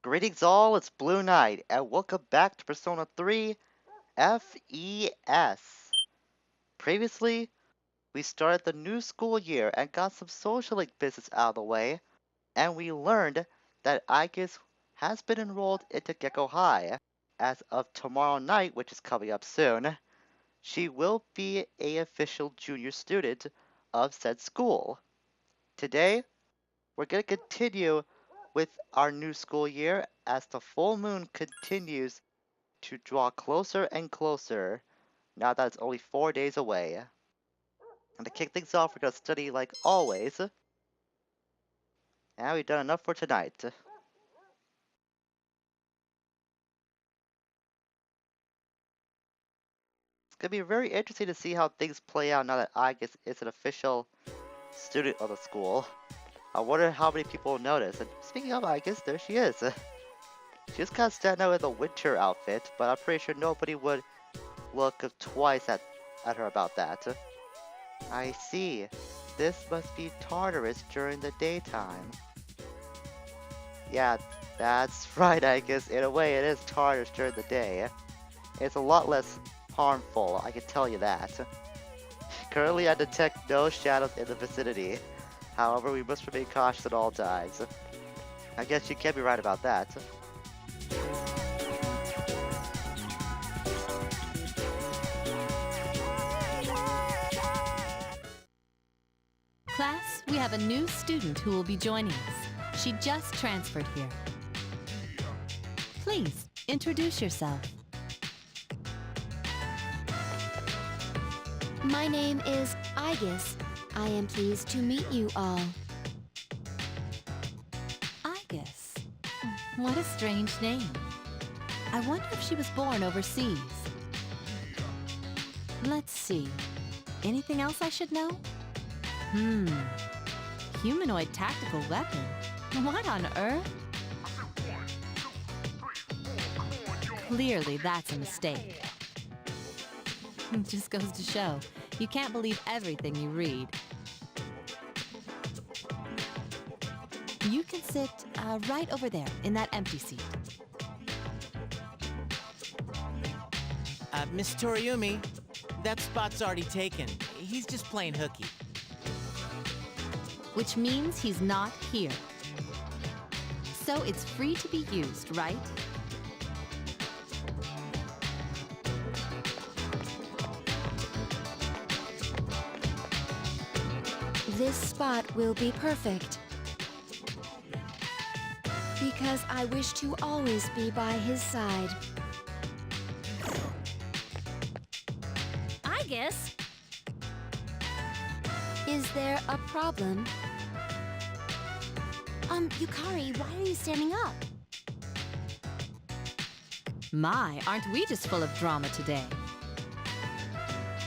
Greetings all, it's Blue Knight, and welcome back to Persona 3 FES. Previously, we started the new school year and got some socialing business out of the way, and we learned that Aigis has been enrolled into Gecko High. As of tomorrow night, which is coming up soon, she will be a official junior student of said school. Today, we're going to continue with our new school year as the full moon continues to draw closer and closer now that it's only 4 days away. And to kick things off, we're going to study like always. And we've done enough for tonight. It's going to be very interesting to see how things play out now that Aigis is an official student of the school. I wonder how many people will notice. And speaking of Aigis, there she is. She just kind of standing out with a winter outfit, but I'm pretty sure nobody would look twice at her about that. I see. This must be Tartarus during the daytime. Yeah, that's right, I guess. In a way, it is Tartarus during the day. It's a lot less harmful, I can tell you that. Currently, I detect no shadows in the vicinity. However, we must remain cautious at all times. I guess you can be right about that. Class, we have a new student who will be joining us. She just transferred here. Please, introduce yourself. My name is Aigis. I am pleased to meet you all. Aigis. What a strange name. I wonder if she was born overseas. Let's see. Anything else I should know? Humanoid tactical weapon? What on earth? Clearly, that's a mistake. Just goes to show, you can't believe everything you read. You can sit right over there, in that empty seat. Miss Toriumi, that spot's already taken. He's just playing hooky. Which means he's not here. So it's free to be used, right? This spot will be perfect. Because I wish to always be by his side. Aigis? Is there a problem? Yukari, why are you standing up? My, aren't we just full of drama today?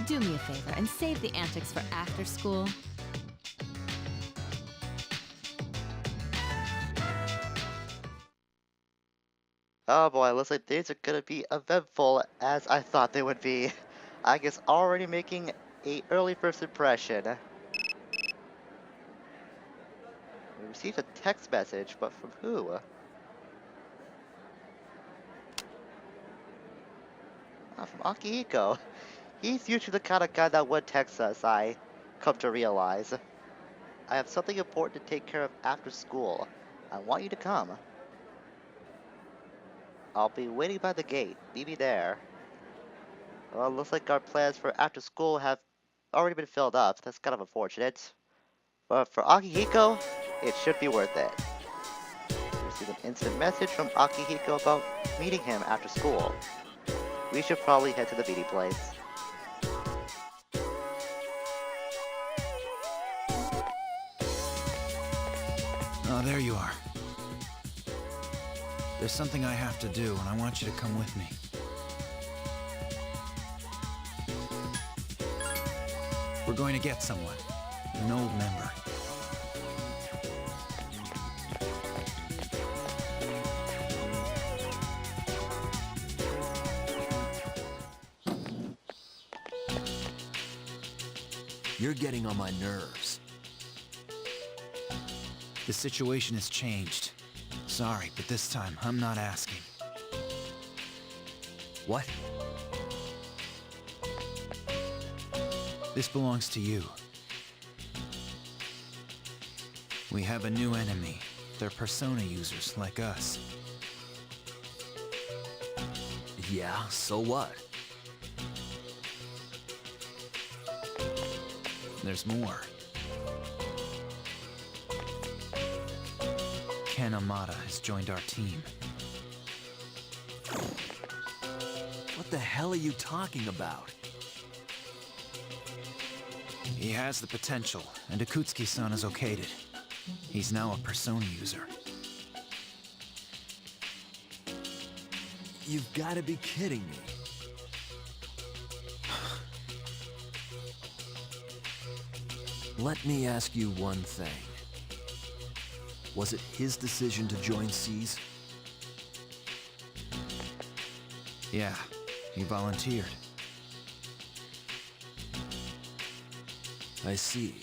Do me a favor and save the antics for after school. Oh boy, looks like these are gonna be eventful as I thought they would be. I guess already making a early first impression. We received a text message, but from who? From Akihiko. He's usually the kind of guy that would text us, I come to realize. I have something important to take care of after school. I want you to come. I'll be waiting by the gate. Meet me there. Well, looks like our plans for after school have already been filled up. That's kind of unfortunate. But for Akihiko, it should be worth it. We received an instant message from Akihiko about meeting him after school. We should probably head to the meeting place. Oh, there you are. There's something I have to do, and I want you to come with me. We're going to get someone. An old member. You're getting on my nerves. The situation has changed. sorry, but this time I'm not asking. What? This belongs to you. We have a new enemy. They're persona users like us. Yeah, so what? There's more. Ken Amada has joined our team. What the hell are you talking about? He has the potential, and Akutsuki-san has okayed it. He's now a persona user. You've got to be kidding me. Let me ask you one thing. Was it his decision to join SEAS? Yeah, he volunteered. I see.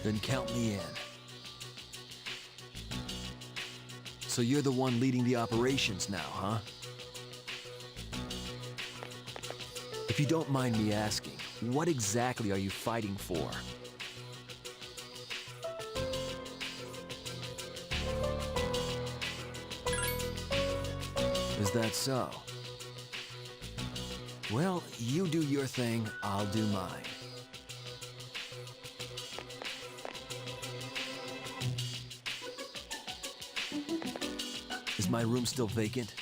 Then count me in. So you're the one leading the operations now, huh? If you don't mind me asking, what exactly are you fighting for? Is that so? Well, you do your thing, I'll do mine. Is my room still vacant?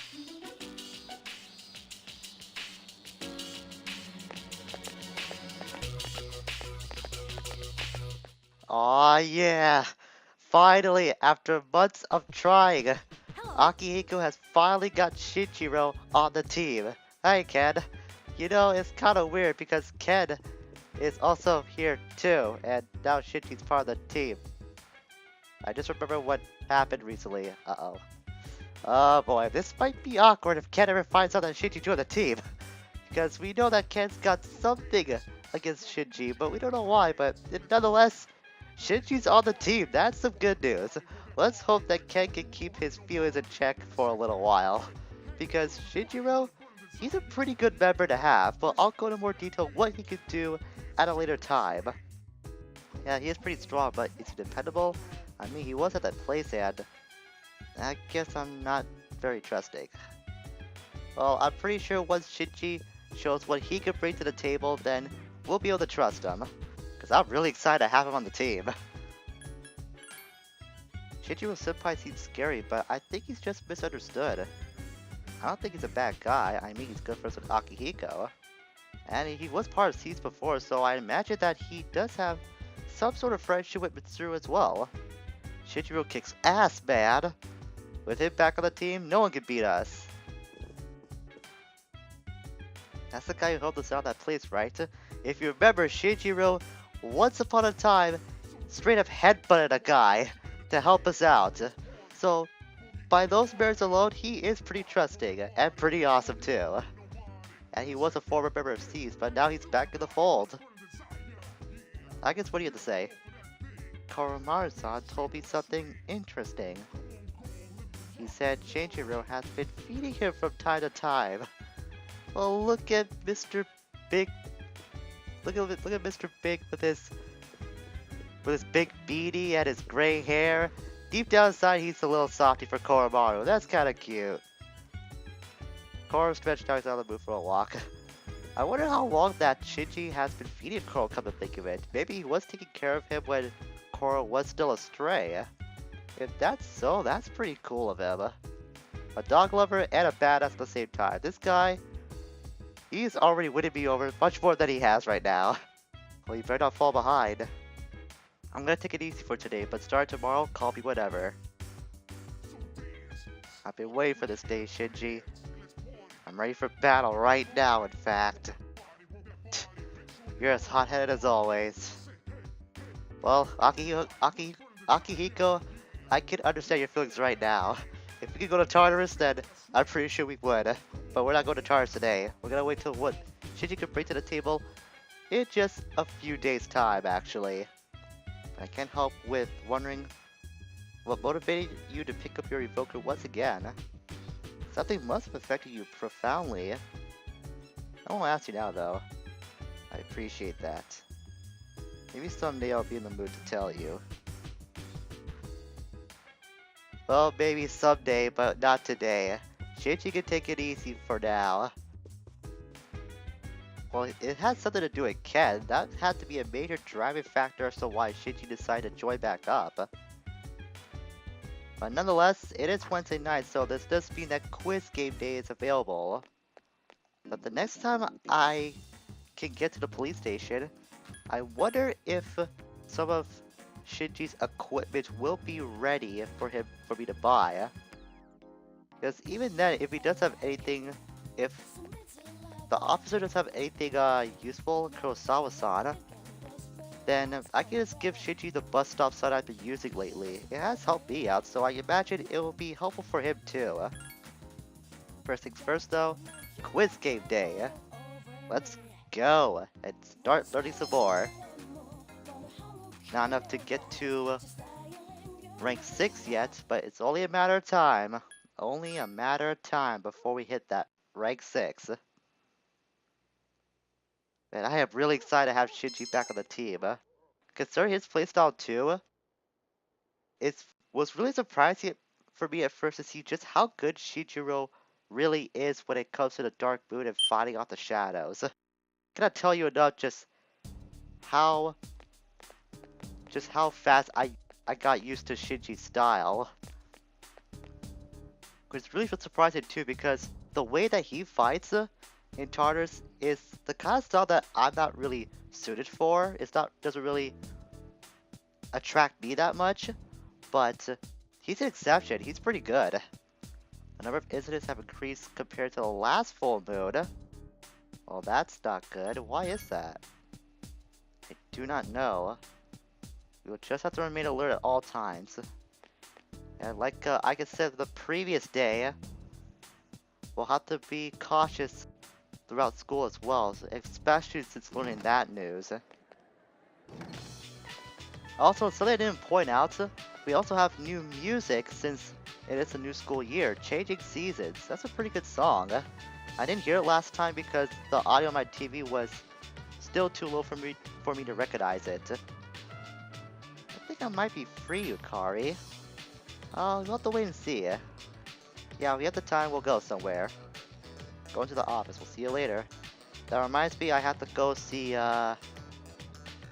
Aw, yeah. Finally, after months of trying, Akihiko has finally got Shinjiro on the team. Hey, Ken. You know, it's kind of weird because Ken is also here too, and now Shinji's part of the team. I just remember what happened recently. Uh-oh. Oh boy, this might be awkward if Ken ever finds out that Shinji joined the team. Because we know that Ken's got something against Shinji, but we don't know why. But nonetheless, Shinji's on the team. That's some good news. Let's hope that Ken can keep his feelings in check for a little while. Because Shinjiro, he's a pretty good member to have, but I'll go into more detail what he could do at a later time. Yeah, he is pretty strong, but is he dependable? I mean, he was at that place, and I guess I'm not very trusting. Well, I'm pretty sure once Shinji shows what he could bring to the table, then we'll be able to trust him. Because I'm really excited to have him on the team. Shinjiro Senpai seems scary, but I think he's just misunderstood. I don't think he's a bad guy. I mean, he's good friends with Akihiko. And he was part of SEAS before, so I imagine that he does have some sort of friendship with Mitsuru as well. Shinjiro kicks ass, man. With him back on the team, no one can beat us. That's the guy who helped us out of that place, right? If you remember, Shinjiro, once upon a time, straight up headbutted a guy to help us out. So, by those merits alone, he is pretty trusting and pretty awesome too. And he was a former member of SEAS, but now he's back in the fold. I guess what do you have to say? Koromaru-san told me something interesting. He said Shinjiro has been feeding him from time to time. Well, look at Mr. Big. Look at Mr. Big with his big beanie and his gray hair. Deep down inside, he's a little softy for Koromaru. That's kind of cute. Koro stretched out, he's on the move for a walk. I wonder how long that Shinji has been feeding Koro, come to think of it. Maybe he was taking care of him when Koro was still astray. If that's so, that's pretty cool of him. A dog lover and a badass at the same time. This guy, he's already winning me over much more than he has right now. Well, you better not fall behind. I'm gonna take it easy for today, but starting tomorrow, call me whatever. I've been waiting for this day, Shinji. I'm ready for battle right now, in fact. You're as hot-headed as always. Well, Akihiko, I can understand your feelings right now. If we could go to Tartarus, then I'm pretty sure we would. But we're not going to Tartarus today. We're gonna wait till what Shinji can bring to the table in just a few days' time, actually. I can't help with wondering what motivated you to pick up your evoker once again. Something must have affected you profoundly. I won't ask you now, though. I appreciate that. Maybe someday I'll be in the mood to tell you. Well, maybe someday, but not today. Shinji can take it easy for now. Well, it had something to do with Ken. That had to be a major driving factor as to why Shinji decided to join back up. But nonetheless, it is Wednesday night, so this does mean that quiz game day is available. But the next time I can get to the police station, I wonder if some of Shinji's equipment will be ready for me to buy. Because even then, if he does have anything, if the officer does have anything useful, Kurosawa-san, then I can just give Shinji the bus stop sign I've been using lately. It has helped me out, so I imagine it will be helpful for him too. First things first though, quiz game day. Let's go and start learning some more. Not enough to get to rank 6 yet, but it's only a matter of time. Only a matter of time before we hit that rank 6. Man, I am really excited to have Shinji back on the team. Considering his playstyle too, it was really surprising for me at first to see just how good Shinjiro really is when it comes to the Dark Moon and fighting off the shadows. Cannot tell you enough just how fast I got used to Shinji's style. It's really surprising too because the way that he fights in Tartarus is the kind of style that I'm not really suited for. Doesn't really attract me that much, but he's an exception. He's pretty good. The number of incidents have increased compared to the last full moon. Well, that's not good. Why is that? I do not know. We will just have to remain alert at all times. And like I said the previous day, we'll have to be cautious throughout school as well, especially since learning that news. Also, something I didn't point out, we also have new music since it is a new school year, Changing Seasons. That's a pretty good song. I didn't hear it last time because the audio on my TV was still too low for me to recognize it. I think I might be free, Yukari. We'll have to wait and see. Yeah, we have the time, we'll go somewhere. Going to the office, we'll see you later. That reminds me, I have to go see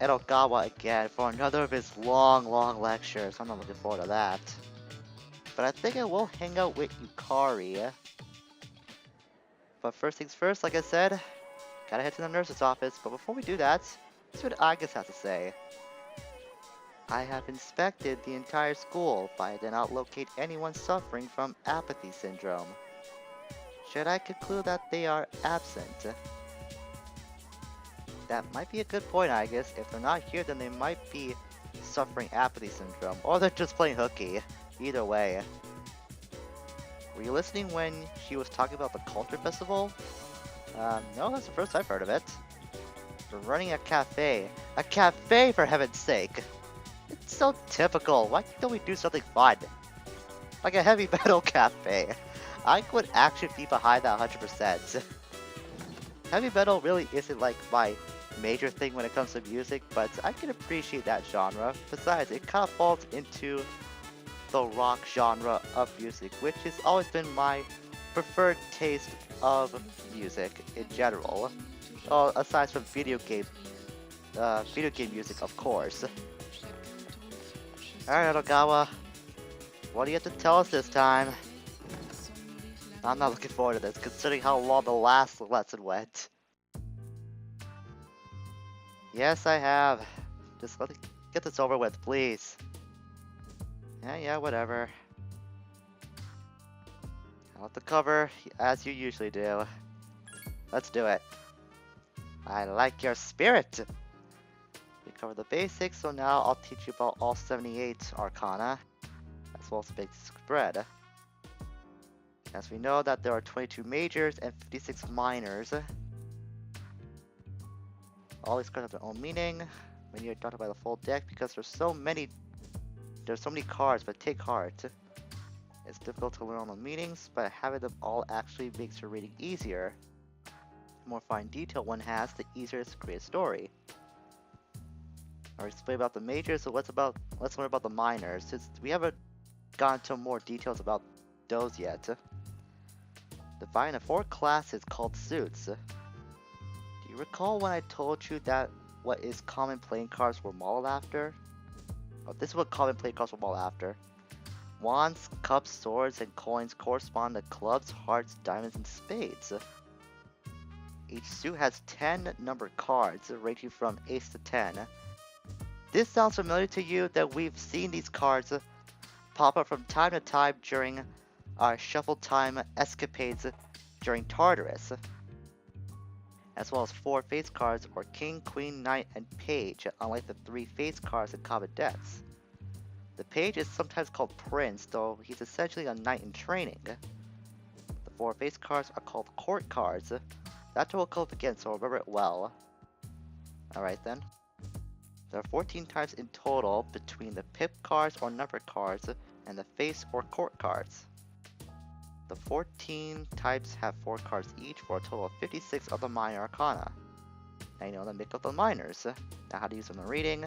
Edogawa again for another of his long lectures. I'm not looking forward to that. But I think I will hang out with Yukari. But first things first, like I said, gotta head to the nurse's office. But before we do that, let's see what Aigis has to say. I have inspected the entire school, but I did not locate anyone suffering from apathy syndrome. Should I conclude that they are absent? That might be a good point, I guess. If they're not here, then they might be suffering apathy syndrome, or they're just playing hooky. Either way. Were you listening when she was talking about the Culture Festival? No, that's the first I've heard of it. We're running a cafe. A cafe, for heaven's sake! It's so typical. Why don't we do something fun? Like a heavy metal cafe. I would actually be behind that 100%. Heavy metal really isn't like my major thing when it comes to music, but I can appreciate that genre. Besides, it kind of falls into the rock genre of music, which has always been my preferred taste of music in general. Well, aside from video game music, of course. Alright, Ogawa. What do you have to tell us this time? I'm not looking forward to this, considering how long the last lesson went. Yes, I have. Just let me get this over with, please. Yeah, whatever. I'll have to cover, as you usually do. Let's do it. I like your spirit! We covered the basics, so now I'll teach you about all 78 Arcana, as well as the basic spread. As we know that there are 22 majors and 56 minors. All these cards have their own meaning. when you're talking about the full deck because there's so many cards, but take heart. It's difficult to learn all the meanings, but having them all actually makes your reading easier. The more fine detail one has, the easier it is to create a story. I already explained about the majors, so let's learn about the minors, since we haven't gone into more details about those yet. Dividing the 4 classes called suits. Do you recall when I told you that what is common playing cards were modeled after? Oh, this is what common playing cards were modeled after. Wands, cups, swords, and coins correspond to clubs, hearts, diamonds, and spades. Each suit has 10 numbered cards, ranging from ace to 10. This sounds familiar to you that we've seen these cards pop up from time to time during our shuffle time escapades during Tartarus, as well as 4 face cards or king, queen, knight, and page, unlike the 3 face cards in common decks. The page is sometimes called prince, though he's essentially a knight in training. The 4 face cards are called court cards. That will come up again, so remember it well. Alright then. There are 14 types in total between the pip cards or numbered cards and the face or court cards. The 14 types have 4 cards each for a total of 56 of the minor arcana. Now you know the makeup of the minors. Now how to use them in reading.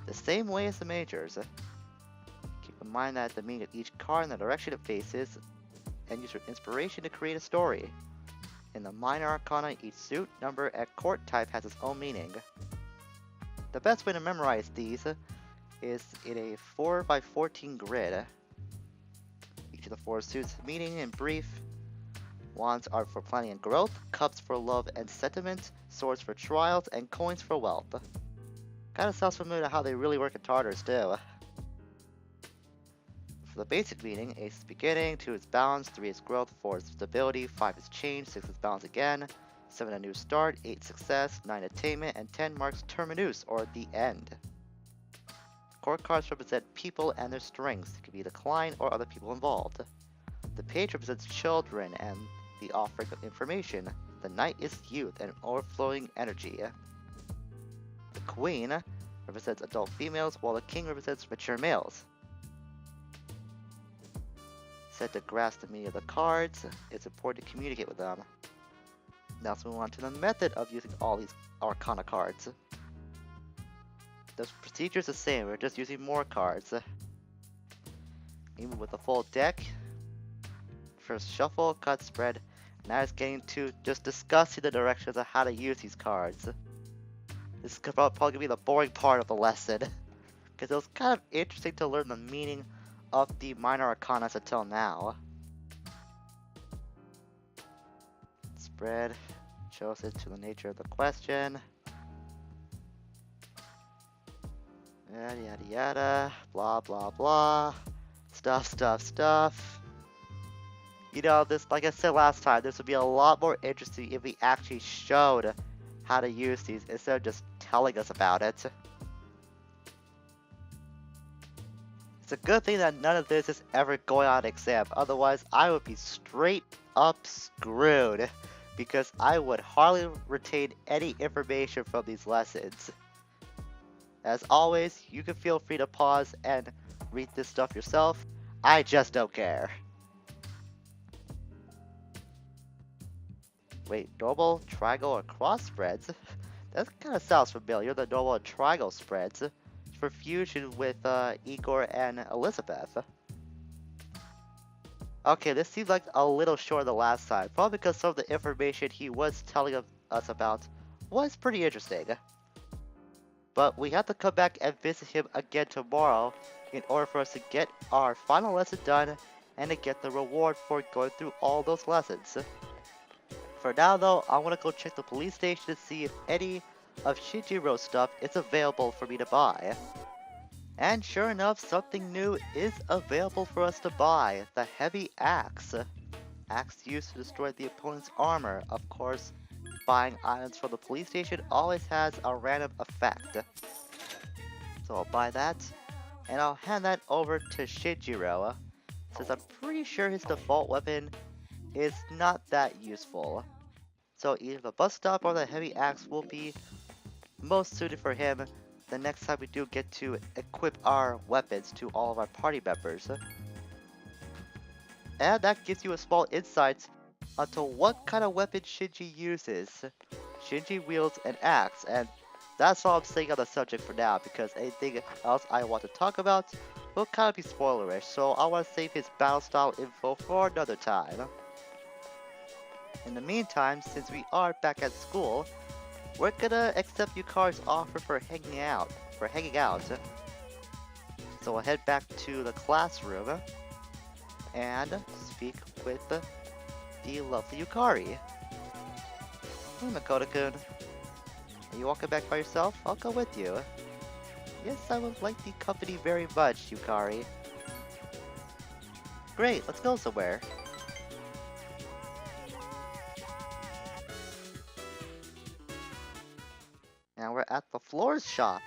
The same way as the majors. Keep in mind that the meaning of each card and the direction it faces, and use your inspiration to create a story. In the minor arcana, each suit, number, and court type has its own meaning. The best way to memorize these is in a 4x14 grid. Each of the 4 suits meaning in brief. Wands are for planning and growth, cups for love and sentiment, swords for trials, and coins for wealth. Kinda sounds familiar to how they really work in Tartarus too. For the basic meaning, ace is beginning, 2 is balance, 3 is growth, 4 is stability, 5 is change, 6 is balance again, 7 a new start, 8 success, 9 attainment, and 10 marks terminus, or the end. Court cards represent people and their strengths. It could be the client or other people involved. The page represents children and the offering of information. The knight is youth and overflowing energy. The queen represents adult females, while the king represents mature males. Said to grasp the meaning of the cards, it's important to communicate with them. Now let's move on to the method of using all these arcana cards. The procedure is the same, we're just using more cards. Even with the full deck, first shuffle, cut, spread. Now it's getting to just discussing the directions of how to use these cards. This is probably going to be the boring part of the lesson, because it was kind of interesting to learn the meaning of the minor arcana until now. Spread shows it to the nature of the question. Yada yada yada, blah blah blah, stuff. You know, this, like I said last time, this would be a lot more interesting if we actually showed how to use these instead of just telling us about it. It's a good thing that none of this is ever going on exam, otherwise I would be straight up screwed, because I would hardly retain any information from these lessons. As always, you can feel free to pause and read this stuff yourself. I just don't care. Wait, normal, triangle, or cross spreads? That kind of sounds familiar, the normal and triangle spreads. For fusion with Igor and Elizabeth. Okay, this seems like a little short the last time, probably because some of the information he was telling us about was pretty interesting. But we have to come back and visit him again tomorrow in order for us to get our final lesson done and to get the reward for going through all those lessons. For now though, I want to go check the police station to see if any of Shinjiro's stuff is available for me to buy. And sure enough, something new is available for us to buy. The heavy axe. Axe used to destroy the opponent's armor. Of course, buying items from the police station always has a random effect. So I'll buy that, and I'll hand that over to Shinjiro, since I'm pretty sure his default weapon is not that useful. So either the bus stop or the heavy axe will be most suited for him. the next time we do get to equip our weapons to all of our party members. And that gives you a small insight onto what kind of weapon Shinji uses. Shinji wields an axe, and that's all I'm saying on the subject for now, because anything else I want to talk about will kind of be spoilerish, so I want to save his battle style info for another time. In the meantime, since we are back at school, we're gonna accept Yukari's offer for hanging out. So we'll head back to the classroom and speak with the lovely Yukari. Hey, Makoto-kun. Are you walking back by yourself? I'll go with you. Yes, I would like the company very much, Yukari. Great, let's go somewhere. And we're at the Floors shop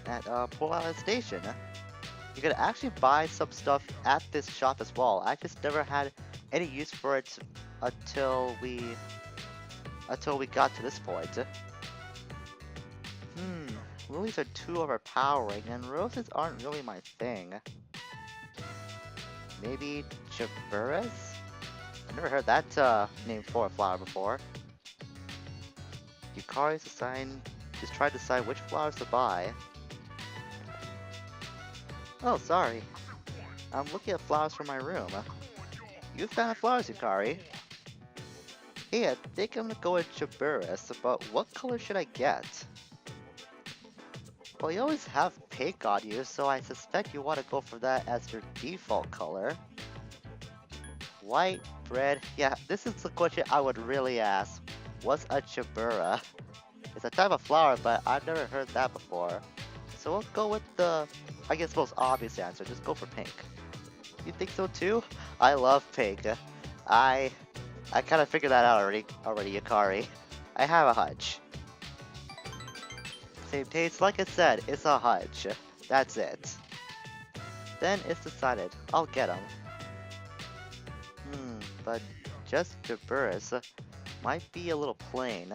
at Port Island Station. You can actually buy some stuff at this shop as well. I just never had any use for it until we got to this point. Lilies are too overpowering, and roses aren't really my thing. Maybe Jaburas? I've never heard that name for a flower before. Yukari's just trying to decide which flowers to buy. Oh, sorry. I'm looking at flowers for my room. You found flowers, Yukari. Hey, I think I'm gonna go with Jaburas, but what color should I get? Well, you always have pink on you, so I suspect you want to go for that as your default color. White, red, yeah, this is the question I would really ask. What's a Jabura? It's a type of flower, but I've never heard that before. So we'll go with the, I guess, most obvious answer. Just go for pink. You think so too? I love pink. I kind of figured that out already, Yukari. I have a hunch. Same taste, like I said, it's a hunch. That's it. Then it's decided. I'll get them. But just Jaburas might be a little plain.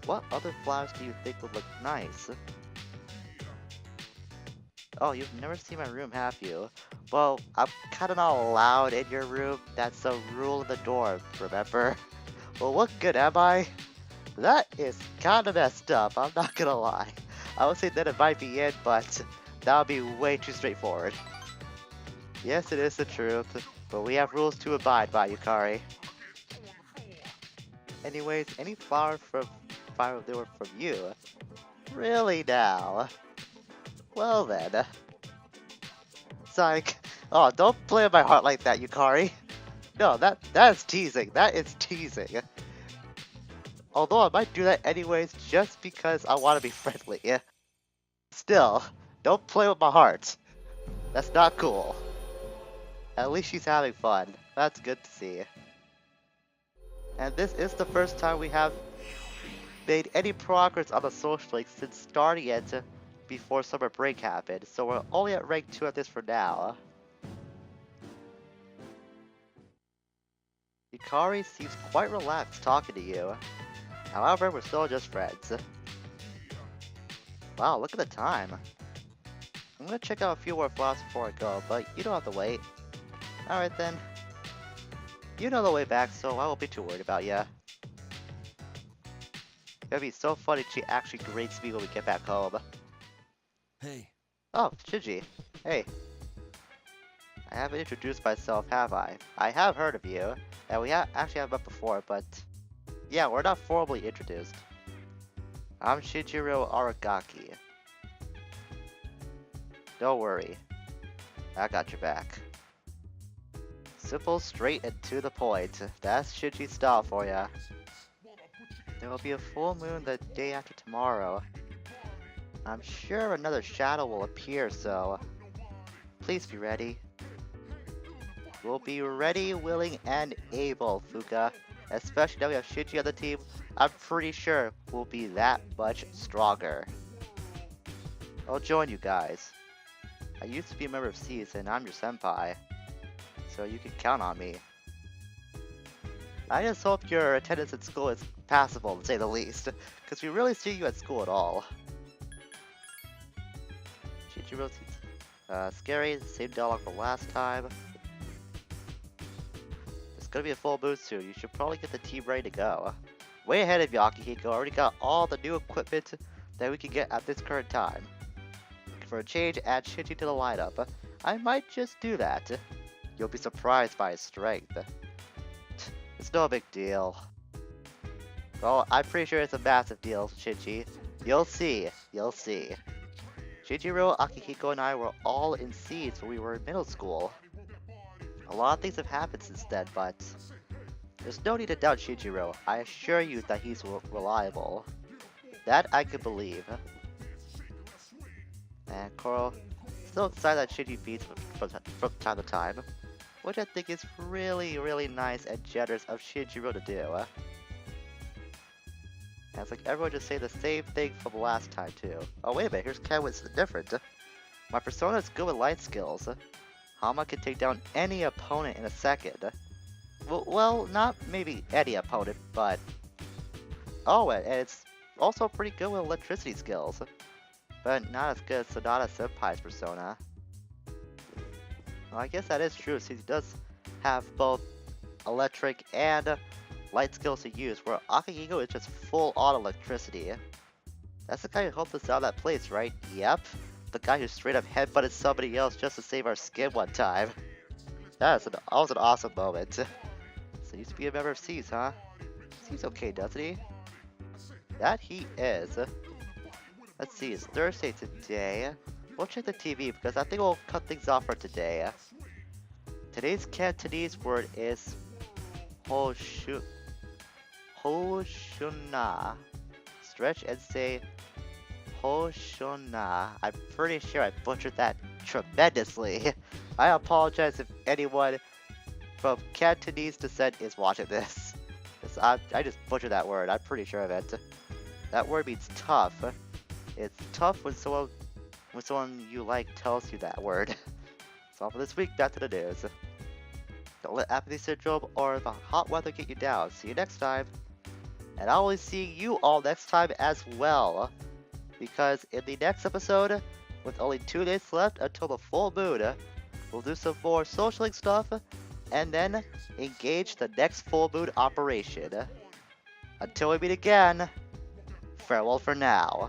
What other flowers do you think would look nice? Oh, you've never seen my room, have you? Well, I'm kinda not allowed in your room. That's a rule in the dorm, remember? Well, what good am I? That is kinda messed up, I'm not gonna lie. I would say that it might be in, but that would be way too straightforward. Yes, it is the truth, but we have rules to abide by, Yukari. Anyways, any flower from they were from you? Really now? Well then. Psych. Oh, don't play with my heart like that, Yukari. No, that's teasing. That is teasing. Although I might do that anyways, just because I want to be friendly. Still, don't play with my heart. That's not cool. At least she's having fun. That's good to see. And this is the first time we have made any progress on the social link since starting it before summer break happened, so we're only at rank 2 at this for now. Yukari seems quite relaxed talking to you. However, we're still just friends. Wow, look at the time. I'm gonna check out a few more flowers before I go, but you don't have to wait. Alright then. You know the way back, so I won't be too worried about ya. It'll be so funny if she actually greets me when we get back home. Hey. Oh, Shinji. Hey. I haven't introduced myself, have I? I have heard of you, and we actually have met before, but yeah, we're not formally introduced. I'm Shinjiro Aragaki. Don't worry. I got your back. Simple, straight, and to the point. That's Shinji's style for ya. There will be a full moon the day after tomorrow. I'm sure another shadow will appear, so please be ready. We'll be ready, willing, and able, Fuka. Especially now we have Shinji on the team, I'm pretty sure we'll be that much stronger. I'll join you guys. I used to be a member of SEAS and I'm your senpai, so you can count on me. I just hope your attendance at school is passable, to say the least, because we really see you at school at all. Chichiro seems scary, same dialogue from last time. It's gonna be a full boost soon. You should probably get the team ready to go. Way ahead of you, Akihiko. Already got all the new equipment that we can get at this current time. For a change, add Shinji to the lineup. I might just do that. You'll be surprised by his strength. It's no big deal. Well, I'm pretty sure it's a massive deal, Shinji. You'll see. You'll see. Shinjiro, Akihiko, and I were all in Seeds when we were in middle school. A lot of things have happened since then, but there's no need to doubt Shinjiro. I assure you that he's reliable. That I can believe. And Coral, still excited that Shinji beats from time to time, which I think is really nice and generous of Shinjiro to do. And it's like everyone just say the same thing from last time too. Oh wait a minute, here's Ken with something different. My persona is good with light skills. Hama can take down any opponent in a second. Well, not maybe any opponent, but... Oh, and it's also pretty good with electricity skills. But not as good as Sonata Senpai's persona. Well, I guess that is true, since he does have both electric and light skills to use, where Akihiko is just full on electricity. That's the guy who helped us out of that place, right? Yep. The guy who straight up headbutted somebody else just to save our skin one time. That was an awesome moment. So he used to be a member of C's, huh? He's okay, doesn't he? That he is. Let's see, it's Thursday today. We'll check the TV because I think we'll cut things off for today. Today's Cantonese word is Hoshuna. Stretch and say Hoshuna. I'm pretty sure I butchered that tremendously. I apologize if anyone from Cantonese descent is watching this. I just butchered that word, I'm pretty sure of it. That word means tough. It's tough when someone you like tells you that word. That's all for this week, back to the news. Don't let apathy syndrome or the hot weather get you down. See you next time. And I'll only see you all next time as well. Because in the next episode, with only 2 days left until the full moon, we'll do some more socialing stuff and then engage the next full moon operation. Until we meet again, farewell for now.